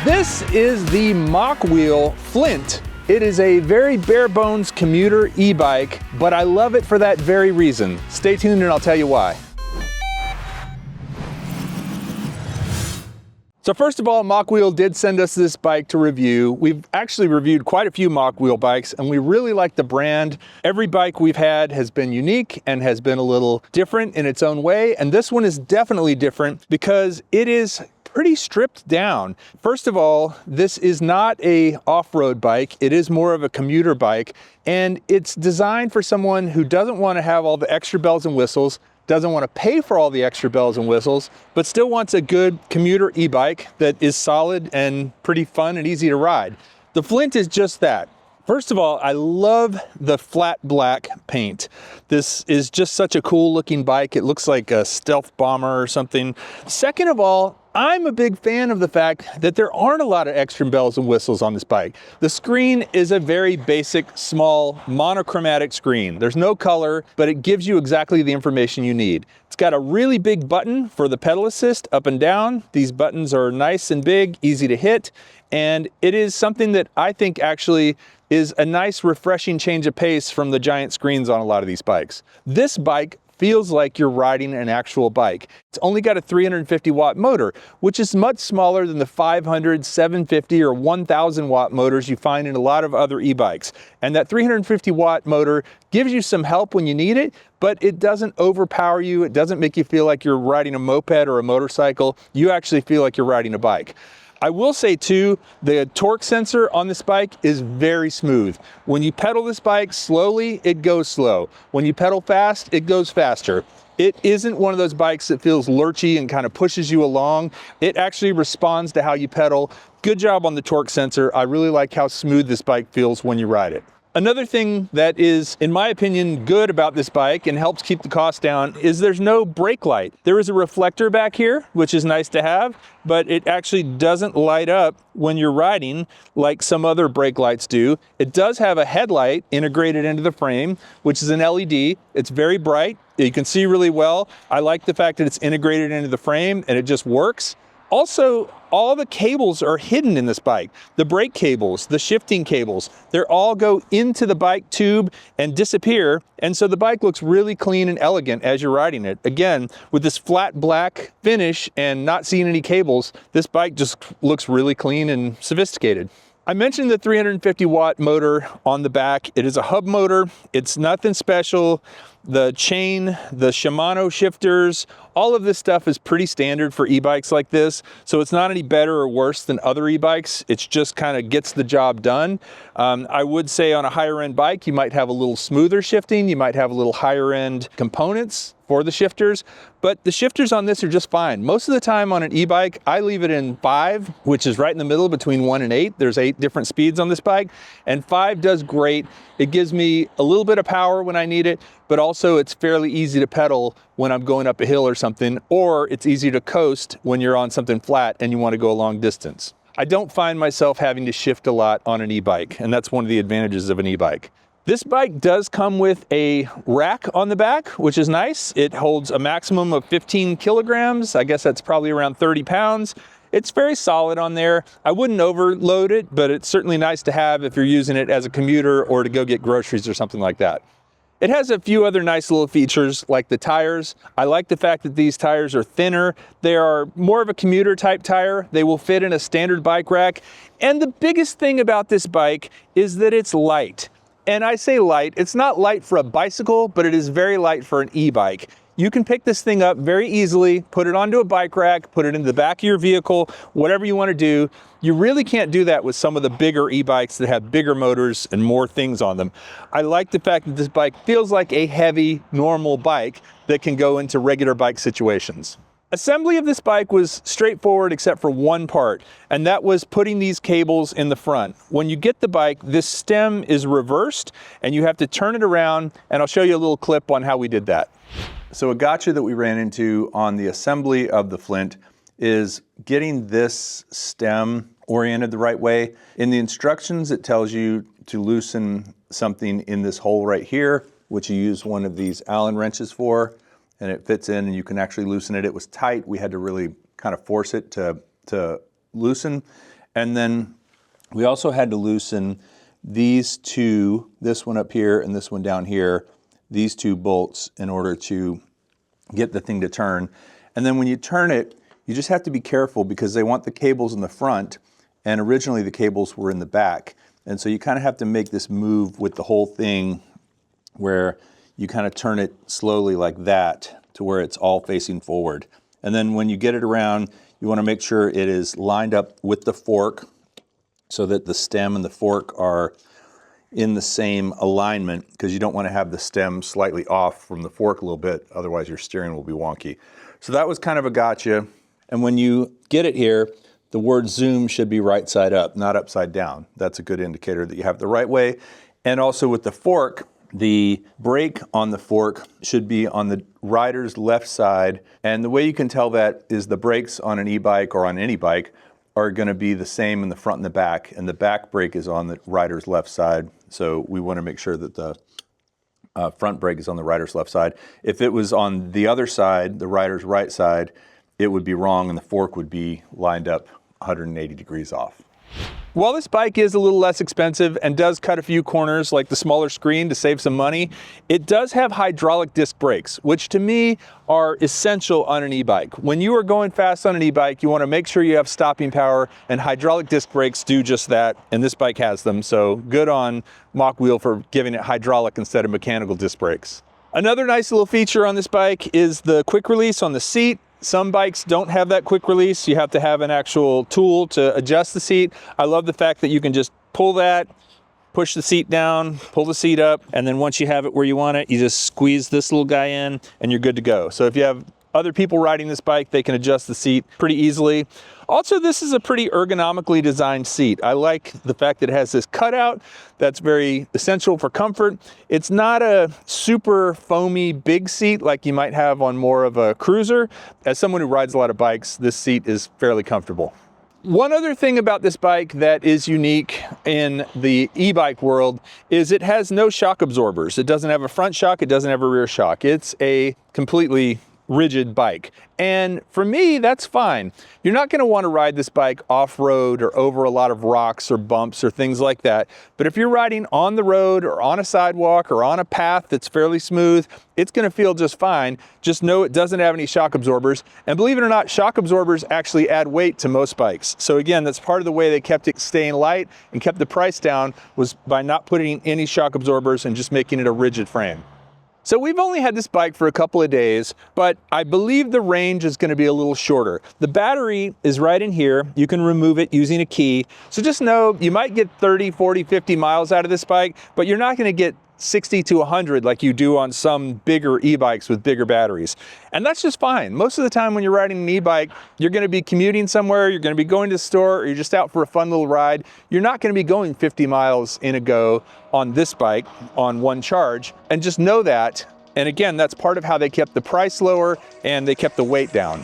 This is the Mokwheel Flint. It is a very bare bones commuter e-bike, but I love it for that very reason. Stay tuned and I'll tell you why. So first of all, Mokwheel did send us this bike to review. We've actually reviewed quite a few Mokwheel bikes and we really like the brand. Every bike we've had has been unique and has been a little different in its own way. And this one is definitely different because it is pretty stripped down. First of all, this is not a off-road bike. It is more of a commuter bike, and it's designed for someone who doesn't want to have all the extra bells and whistles, doesn't want to pay for all the extra bells and whistles, but still wants a good commuter e-bike that is solid and pretty fun and easy to ride. The Flint is just that. First of all, I love the flat black paint. This is just such a cool looking bike. It looks like a stealth bomber or something. Second of all, I'm a big fan of the fact that there aren't a lot of extra bells and whistles on this bike. The screen is a very basic, small, monochromatic screen. There's no color, but it gives you exactly the information you need. It's got a really big button for the pedal assist up and down. These buttons are nice and big, easy to hit, and it is something that I think actually is a nice, refreshing change of pace from the giant screens on a lot of these bikes. This bike feels like you're riding an actual bike. It's only got a 350 watt motor, which is much smaller than the 500, 750, or 1000 watt motors you find in a lot of other e-bikes. And that 350 watt motor gives you some help when you need it, but it doesn't overpower you. It doesn't make you feel like you're riding a moped or a motorcycle. You actually feel like you're riding a bike. I will say too, the torque sensor on this bike is very smooth. When you pedal this bike slowly, it goes slow. When you pedal fast, it goes faster. It isn't one of those bikes that feels lurchy and kind of pushes you along. It actually responds to how you pedal. Good job on the torque sensor. I really like how smooth this bike feels when you ride it. Another thing that is, in my opinion, good about this bike and helps keep the cost down is there's no brake light. There is a reflector back here, which is nice to have, but it actually doesn't light up when you're riding like some other brake lights do. It does have a headlight integrated into the frame, which is an LED. It's very bright. You can see really well. I like the fact that it's integrated into the frame and it just works. Also, all the cables are hidden in this bike. The brake cables, the shifting cables, they all go into the bike tube and disappear. And so the bike looks really clean and elegant as you're riding it. Again, with this flat black finish and not seeing any cables, this bike just looks really clean and sophisticated. I mentioned the 350 watt motor on the back. It is a hub motor. It's nothing special. The chain, the Shimano shifters, all of this stuff is pretty standard for e-bikes like this. So it's not any better or worse than other e-bikes. It's just kind of gets the job done. I would say on a higher end bike, you might have a little smoother shifting. You might have a little higher end components for the shifters, but the shifters on this are just fine. Most of the time on an e-bike, I leave it in 5, which is right in the middle between 1 and 8. There's 8 different speeds on this bike, and 5 does great. It gives me a little bit of power when I need it, but also it's fairly easy to pedal when I'm going up a hill or something, or it's easy to coast when you're on something flat and you want to go a long distance. I don't find myself having to shift a lot on an e-bike, and that's one of the advantages of an e-bike. This bike does come with a rack on the back, which is nice. It holds a maximum of 15 kilograms. I guess that's probably around 30 pounds. It's very solid on there. I wouldn't overload it, but it's certainly nice to have if you're using it as a commuter or to go get groceries or something like that. It has a few other nice little features like the tires. I like the fact that these tires are thinner. They are more of a commuter type tire. They will fit in a standard bike rack. And the biggest thing about this bike is that it's light. And I say light, it's not light for a bicycle, but it is very light for an e-bike. You can pick this thing up very easily, put it onto a bike rack, put it in the back of your vehicle, whatever you want to do. You really can't do that with some of the bigger e-bikes that have bigger motors and more things on them. I like the fact that this bike feels like a heavy, normal bike that can go into regular bike situations. Assembly of this bike was straightforward except for one part, and that was putting these cables in the front. When you get the bike, this stem is reversed and you have to turn it around, and I'll show you a little clip on how we did that. So a gotcha that we ran into on the assembly of the Flint is getting this stem oriented the right way. In the instructions, it tells you to loosen something in this hole right here, which you use one of these Allen wrenches for, and it fits in and you can actually loosen it. It was tight. We had to really kind of force it to loosen. And then we also had to loosen these two, this one up here and this one down here, these two bolts in order to get the thing to turn. And then when you turn it, you just have to be careful because they want the cables in the front, and originally the cables were in the back. And so you kind of have to make this move with the whole thing where you kind of turn it slowly like that to where it's all facing forward. And then when you get it around, you want to make sure it is lined up with the fork so that the stem and the fork are in the same alignment, because you don't want to have the stem slightly off from the fork a little bit, otherwise your steering will be wonky. So that was kind of a gotcha. And when you get it here, the word zoom should be right side up, not upside down. That's a good indicator that you have it the right way. And also with the fork, the brake on the fork should be on the rider's left side. And the way you can tell that is the brakes on an e-bike or on any bike are going to be the same in the front and the back. And the back brake is on the rider's left side. So we want to make sure that the front brake is on the rider's left side. If it was on the other side, the rider's right side, it would be wrong and the fork would be lined up 180 degrees off. While this bike is a little less expensive and does cut a few corners like the smaller screen to save some money, it does have hydraulic disc brakes, which to me are essential on an e-bike. When you are going fast on an e-bike, you want to make sure you have stopping power, and hydraulic disc brakes do just that, and this bike has them, so good on Mokwheel for giving it hydraulic instead of mechanical disc brakes. Another nice little feature on this bike is the quick release on the seat. Some bikes don't have that quick release. You have to have an actual tool to adjust the seat. I love the fact that you can just pull that, push the seat down, pull the seat up, and then once you have it where you want it, you just squeeze this little guy in and you're good to go. So if you have other people riding this bike, they can adjust the seat pretty easily. Also, this is a pretty ergonomically designed seat. I like the fact that it has this cutout that's very essential for comfort. It's not a super foamy big seat like you might have on more of a cruiser. As someone who rides a lot of bikes, this seat is fairly comfortable. One other thing about this bike that is unique in the e-bike world is it has no shock absorbers. It doesn't have a front shock, it doesn't have a rear shock. It's a completely rigid bike. And for me, that's fine. You're not going to want to ride this bike off-road or over a lot of rocks or bumps or things like that. But if you're riding on the road or on a sidewalk or on a path that's fairly smooth, it's going to feel just fine. Just know it doesn't have any shock absorbers. And believe it or not, shock absorbers actually add weight to most bikes. So again, that's part of the way they kept it staying light and kept the price down, was by not putting any shock absorbers and just making it a rigid frame. So we've only had this bike for a couple of days, but I believe the range is going to be a little shorter. The battery is right in here. You can remove it using a key. So just know you might get 30, 40, 50 miles out of this bike, but you're not going to get 60 to 100 like you do on some bigger e-bikes with bigger batteries. And that's just fine. Most of the time when you're riding an e-bike, you're going to be commuting somewhere, you're going to be going to the store, or you're just out for a fun little ride. You're not going to be going 50 miles in a go on this bike on one charge. And just know that. And again, that's part of how they kept the price lower and they kept the weight down.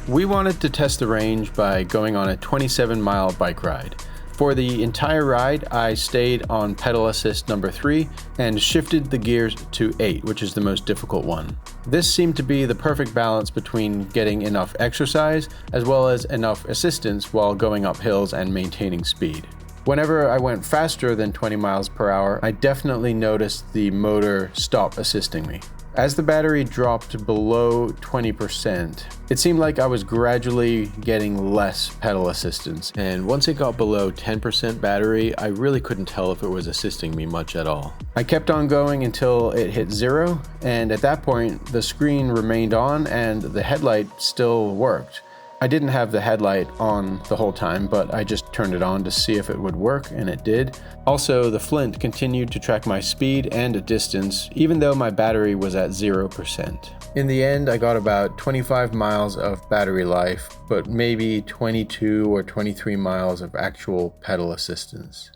We wanted to test the range by going on a 27-mile bike ride. For the entire ride, I stayed on pedal assist number 3 and shifted the gears to 8, which is the most difficult one. This seemed to be the perfect balance between getting enough exercise as well as enough assistance while going up hills and maintaining speed. Whenever I went faster than 20 miles per hour, I definitely noticed the motor stop assisting me. As the battery dropped below 20%, it seemed like I was gradually getting less pedal assistance, and once it got below 10% battery, I really couldn't tell if it was assisting me much at all. I kept on going until it hit 0, and at that point, the screen remained on and the headlight still worked. I didn't have the headlight on the whole time, but I just turned it on to see if it would work, and it did. Also, the Flint continued to track my speed and distance, even though my battery was at 0%. In the end, I got about 25 miles of battery life, but maybe 22 or 23 miles of actual pedal assistance.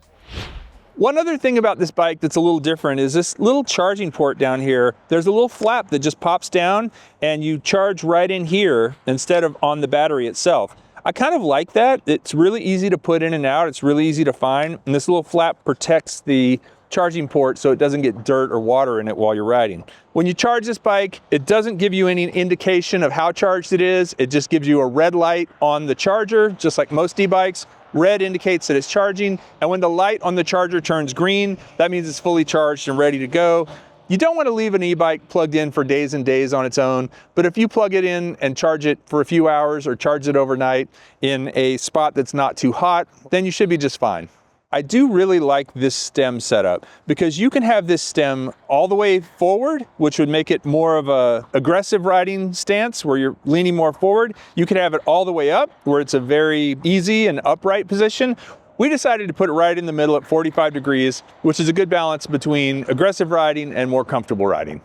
One other thing about this bike that's a little different is this little charging port down here. There's a little flap that just pops down and you charge right in here instead of on the battery itself. I kind of like that. It's really easy to put in and out. It's really easy to find. And this little flap protects the charging port so it doesn't get dirt or water in it while you're riding. When you charge this bike, it doesn't give you any indication of how charged it is. It just gives you a red light on the charger, just like most e-bikes. Red indicates that it's charging, and when the light on the charger turns green, that means it's fully charged and ready to go. You don't want to leave an e-bike plugged in for days and days on its own, but if you plug it in and charge it for a few hours or charge it overnight in a spot that's not too hot, then you should be just fine. I do really like this stem setup because you can have this stem all the way forward, which would make it more of a aggressive riding stance where you're leaning more forward. You can have it all the way up where it's a very easy and upright position. We decided to put it right in the middle at 45 degrees, which is a good balance between aggressive riding and more comfortable riding.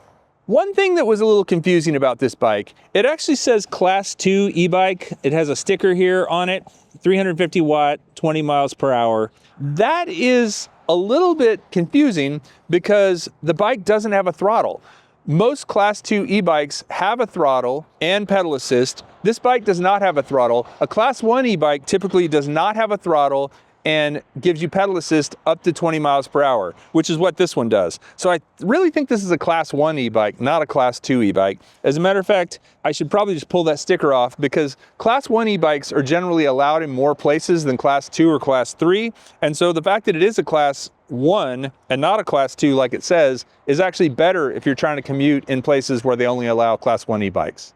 One thing that was a little confusing about this bike, it actually says Class 2 e-bike. It has a sticker here on it, 350 watt, 20 miles per hour. That is a little bit confusing because the bike doesn't have a throttle. Most Class 2 e-bikes have a throttle and pedal assist. This bike does not have a throttle. A Class 1 e-bike typically does not have a throttle and gives you pedal assist up to 20 miles per hour, which is what this one does. So I really think this is a Class 1 e-bike, not a Class 2 e-bike. As a matter of fact, I should probably just pull that sticker off because Class 1 e-bikes are generally allowed in more places than Class 2 or Class 3. And so the fact that it is a Class 1 and not a Class 2 like it says is actually better if you're trying to commute in places where they only allow Class 1 e-bikes.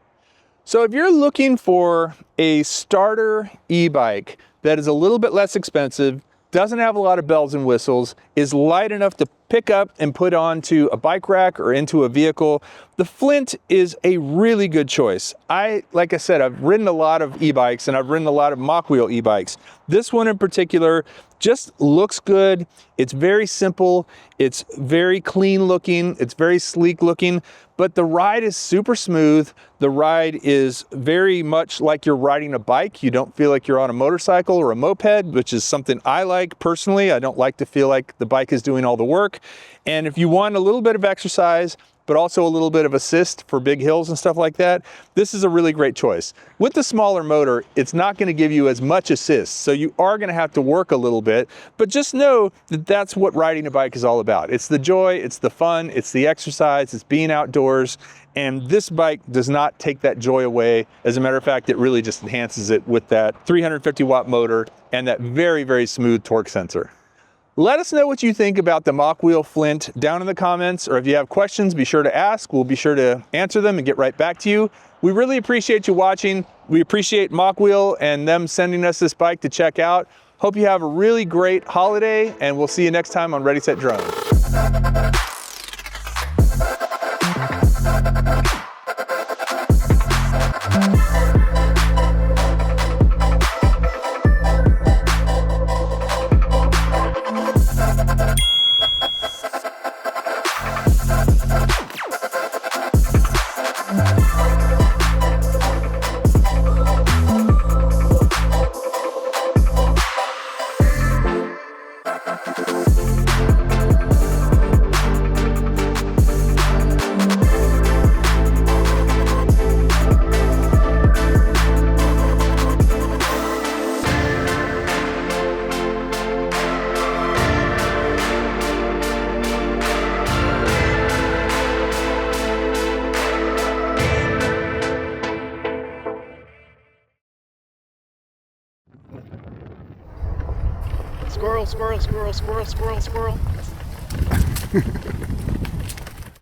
So if you're looking for a starter e-bike that is a little bit less expensive, doesn't have a lot of bells and whistles, is light enough to pick up and put onto a bike rack or into a vehicle, the Flint is a really good choice. Like I said, I've ridden a lot of e-bikes and I've ridden a lot of Mokwheel e-bikes. This one in particular just looks good. It's very simple. It's very clean looking. It's very sleek looking, but the ride is super smooth. The ride is very much like you're riding a bike. You don't feel like you're on a motorcycle or a moped, which is something I like personally. I don't like to feel like the bike is doing all the work. And if you want a little bit of exercise, but also a little bit of assist for big hills and stuff like that, this is a really great choice. With the smaller motor, it's not going to give you as much assist, so you are going to have to work a little bit, but just know that that's what riding a bike is all about. It's the joy, it's the fun, it's the exercise, it's being outdoors, and this bike does not take that joy away. As a matter of fact, it really just enhances it with that 350 watt motor and that very, very smooth torque sensor. Let us know what you think about the Mokwheel Flint down in the comments, or if you have questions, be sure to ask. We'll be sure to answer them and get right back to you. We really appreciate you watching. We appreciate Mokwheel and them sending us this bike to check out. Hope you have a really great holiday, and we'll see you next time on Ready, Set, Drone. Squirrel, squirrel, squirrel, squirrel, squirrel, squirrel.